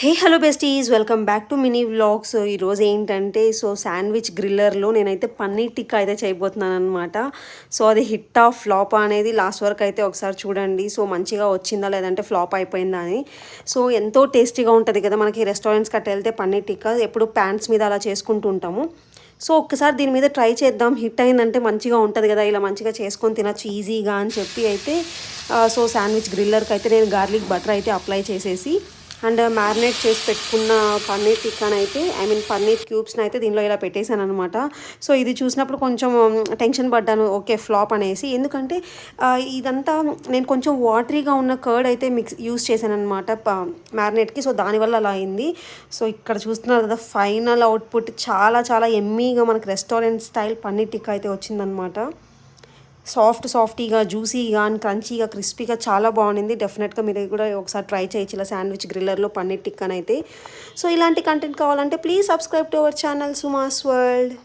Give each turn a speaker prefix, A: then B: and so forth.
A: Hey hello besties welcome back to mini vlogs. ఈరోజు ఏంటంటే sandwich గ్రిల్లర్లో నేనైతే పన్నీర్ టిక్కా అయితే చేయబోతున్నాను అనమాట. అది హిట్ ఆఫ్ ఫ్లాప్ అనేది లాస్ట్ వరకు అయితే ఒకసారి చూడండి. మంచిగా వచ్చిందా లేదంటే ఫ్లాప్ అయిపోయిందా అని. ఎంతో టేస్టీగా ఉంటుంది కదా, మనకి రెస్టారెంట్స్కి అట్లా వెళ్తే పన్నీర్ టిక్కా ఎప్పుడు ప్యాన్స్ మీద అలా చేసుకుంటూ ఉంటాము. ఒక్కసారి దీని మీద ట్రై చేద్దాం, హిట్ అయిందంటే మంచిగా ఉంటుంది కదా, ఇలా మంచిగా చేసుకొని తినచ్చు ఈజీగా అని చెప్పి అయితే శాండ్విచ్ గ్రిల్లర్కి అయితే నేను గార్లిక్ బటర్ అయితే అప్లై చేసేసి అండ్ మ్యారినేట్ చేసి పెట్టుకున్న పన్నీర్ టిక్కాని అయితే పన్నీర్ క్యూబ్స్ని అయితే దీనిలో ఇలా పెట్టేశాను అనమాట. ఇది చూసినప్పుడు కొంచెం టెన్షన్ పడ్డాను, ఓకే ఫ్లాప్ అనేసి. ఎందుకంటే ఇదంతా నేను కొంచెం వాటరీగా ఉన్న కర్డ్ అయితే యూస్ చేశాను అనమాట మ్యారినేట్కి. దానివల్ల అలా అయింది. ఇక్కడ చూస్తున్నారు కదా, ఫైనల్ అవుట్పుట్ చాలా చాలా ఎమ్మీగా మనకి రెస్టారెంట్ స్టైల్ పన్నీర్ టిక్కా అయితే వచ్చిందనమాట. సాఫ్టీగా, జ్యూసీగా అండ్ క్రంచీగా, క్రిస్పీగా చాలా బాగుంది. డెఫినెట్గా మీరు కూడా ఒకసారి ట్రై చేయొచ్చు ఇలా శాండ్విచ్ గ్రిల్లర్లో పన్నీర్ టిక్కానైతే. ఇలాంటి కంటెంట్ కావాలంటే please subscribe to our channel సుమాస్ world.